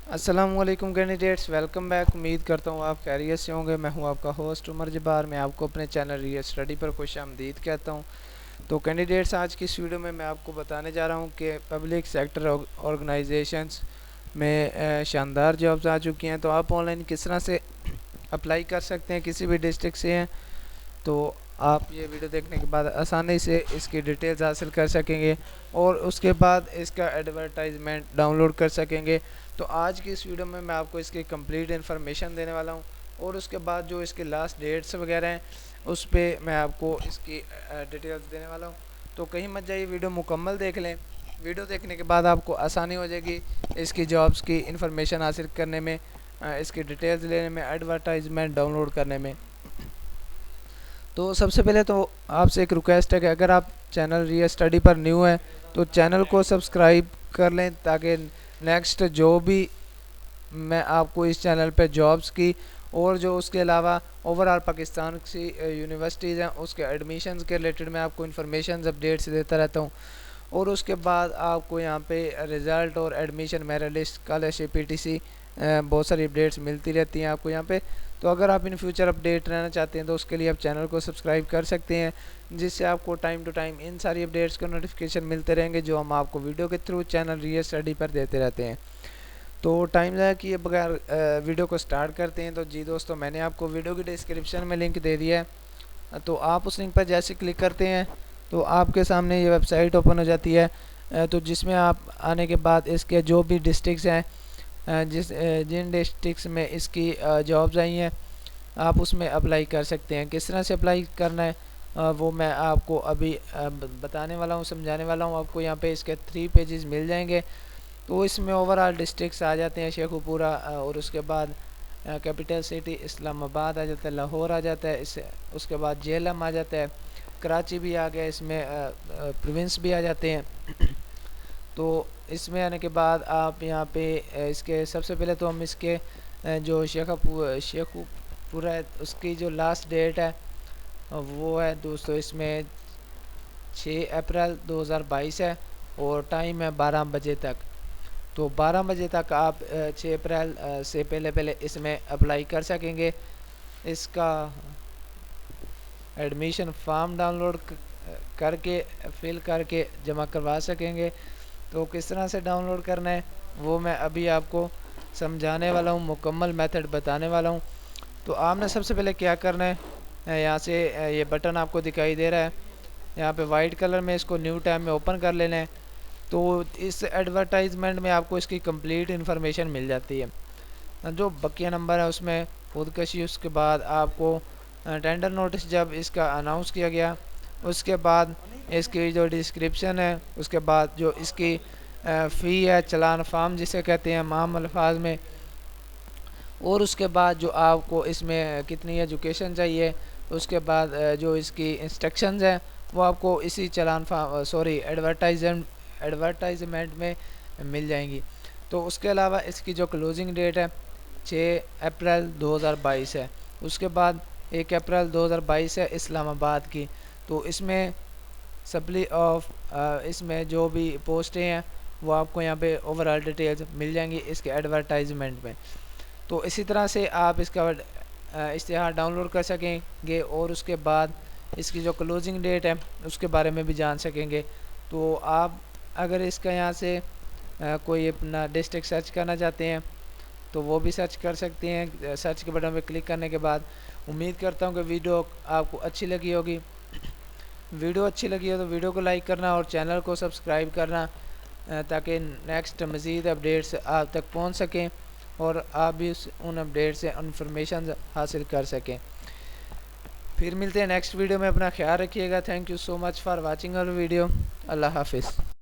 السلام علیکم candidates, welcome back. امید کرتا ہوں آپ خیریت سے ہوں گے۔ میں ہوں آپ کا ہوسٹ عمر جبار۔ میں آپ کو اپنے چینل ری اسٹڈی پر خوش آمدید کہتا ہوں۔ تو کینڈیڈیٹس، آج کی اس ویڈیو میں آپ کو بتانے جا رہا ہوں کہ پبلک سیکٹر آرگنائزیشنز میں شاندار جابز آ چکی ہیں، تو آپ آن لائن کس طرح سے اپلائی کر سکتے ہیں، کسی بھی ڈسٹرکٹ سے ہیں تو آپ یہ ویڈیو دیکھنے کے بعد آسانی سے اس کی ڈیٹیلز حاصل کر سکیں گے اور اس کے بعد اس کا ایڈورٹائزمنٹ ڈاؤن لوڈ کر سکیں گے۔ تو آج کی اس ویڈیو میں آپ کو اس کی کمپلیٹ انفارمیشن دینے والا ہوں اور اس کے بعد جو اس کے لاسٹ ڈیٹس وغیرہ ہیں اس پہ میں آپ کو اس کی ڈیٹیلز دینے والا ہوں۔ تو کہیں مت جائیے، ویڈیو مکمل دیکھ لیں۔ ویڈیو دیکھنے کے بعد آپ کو آسانی ہو جائے گی اس کی جابز کی انفارمیشن حاصل کرنے میں، اس کی ڈیٹیلز لینے میں، ایڈورٹائزمنٹ ڈاؤن لوڈ کرنے میں۔ تو سب سے پہلے تو آپ سے ایک ریکویسٹ ہے کہ اگر آپ چینل ری اسٹڈی پر نیو ہیں تو چینل کو سبسکرائب کر لیں، تاکہ نیکسٹ جو بھی میں آپ کو اس چینل پہ جابز کی اور جو اس کے علاوہ اوورآل پاکستان کی یونیورسٹیز ہیں اس کے ایڈمیشنز کے ریلیٹڈ میں آپ کو انفارمیشنز اپڈیٹس دیتا رہتا ہوں۔ اور اس کے بعد آپ کو یہاں پہ رزلٹ اور admission merit list, scholarship, P T C, بہت ساری اپڈیٹس ملتی رہتی ہیں آپ کو یہاں پہ۔ تو اگر آپ ان فیوچر اپڈیٹ رہنا چاہتے ہیں تو اس کے لیے آپ چینل کو سبسکرائب کر سکتے ہیں، جس سے آپ کو ٹائم ٹو ٹائم ان ساری اپڈیٹس کا نوٹیفیکیشن ملتے رہیں گے جو ہم آپ کو ویڈیو کے تھرو چینل ری اسٹڈی پر دیتے رہتے ہیں۔ تو ٹائم ضائع کیے بغیر ویڈیو کو سٹارٹ کرتے ہیں۔ تو جی دوستو، میں نے آپ کو ویڈیو کی ڈسکرپشن میں لنک دے دیا ہے، تو آپ اس لنک پر جیسے کلک کرتے ہیں تو آپ کے سامنے یہ ویب سائٹ اوپن ہو جاتی ہے، تو جس میں آپ آنے کے بعد اس کے جو بھی ڈسٹرکٹس ہیں، جن ڈسٹرکٹس میں اس کی جابز آئی ہیں آپ اس میں اپلائی کر سکتے ہیں۔ کس طرح سے اپلائی کرنا ہے وہ میں آپ کو ابھی بتانے والا ہوں، سمجھانے والا ہوں۔ آپ کو یہاں پہ اس کے 3 پیجز مل جائیں گے، تو اس میں اوورآل ڈسٹرکٹس آ جاتے ہیں، شیخو پورہ، اور اس کے بعد کیپٹل سٹی اسلام آباد آ جاتا ہے، لاہور آ جاتا ہے، اس کے بعد جہلم آ جاتا ہے، کراچی بھی آ گیا، اس میں پروونس بھی آ جاتے ہیں۔ تو اس میں آنے کے بعد آپ یہاں پہ اس کے سب سے پہلے تو ہم اس کے جو شیخو پورہ ہے اس کی جو لاسٹ ڈیٹ ہے وہ ہے دوستو اس میں 6 اپریل 2022 ہے اور ٹائم ہے 12 بجے تک۔ تو 12 بجے تک آپ 6 اپریل سے پہلے اس میں اپلائی کر سکیں گے۔ اس کا ایڈمیشن فارم ڈاؤن لوڈ کر کے فل کر کے جمع کروا سکیں گے۔ تو کس طرح سے ڈاؤن لوڈ کرنا ہے وہ میں ابھی آپ کو سمجھانے والا ہوں، مکمل میتھڈ بتانے والا ہوں۔ تو آپ نے سب سے پہلے کیا کرنا ہے، یہاں سے یہ بٹن آپ کو دکھائی دے رہا ہے، یہاں پہ وائٹ کلر میں اس کو نیو ٹیب میں اوپن کر لینا ہے۔ تو اس ایڈورٹائزمنٹ میں آپ کو اس کی کمپلیٹ انفارمیشن مل جاتی ہے۔ جو بقیہ نمبر ہے اس میں خودکشی، اس کے بعد آپ کو ٹینڈر نوٹس جب اس کا اناؤنس کیا گیا، اس کے بعد اس کی جو ڈسکرپشن ہے، اس کے بعد جو اس کی فی ہے، چلان فارم جسے کہتے ہیں عام الفاظ میں، اور اس کے بعد جو آپ کو اس میں کتنی ایجوکیشن چاہیے، اس کے بعد جو اس کی انسٹرکشنز ہیں وہ آپ کو اسی چلان فارم ایڈورٹائزمنٹ میں مل جائیں گی۔ تو اس کے علاوہ اس کی جو کلوزنگ ڈیٹ ہے 6 اپریل 2022 ہے، اس کے بعد 1 اپریل 2022 ہے اسلام آباد کی۔ تو اس میں سپلی آف اس میں جو بھی پوسٹیں ہیں وہ آپ کو یہاں پہ اوورآل ڈیٹیلز مل جائیں گی اس کے ایڈورٹائزمنٹ میں۔ تو اسی طرح سے آپ اس کا اشتہار ڈاؤن لوڈ کر سکیں گے اور اس کے بعد اس کی جو کلوزنگ ڈیٹ ہے اس کے بارے میں بھی جان سکیں گے۔ تو آپ اگر اس کا یہاں سے کوئی اپنا ڈسٹرکٹ سرچ کرنا چاہتے ہیں تو وہ بھی سرچ کر سکتے ہیں، سرچ کے بٹن پہ کلک کرنے کے بعد۔ امید کرتا ہوں کہ ویڈیو آپ کو اچھی لگی ہوگی۔ ویڈیو اچھی لگی ہو تو ویڈیو کو لائک کرنا اور چینل کو سبسکرائب کرنا، تاکہ نیکسٹ مزید اپڈیٹس آپ تک پہنچ سکیں اور آپ بھی ان اپڈیٹ سے انفارمیشن حاصل کر سکیں۔ پھر ملتے ہیں نیکسٹ ویڈیو میں، اپنا خیال رکھیے گا۔ Thank you so much for watching اور ویڈیو۔ اللہ حافظ۔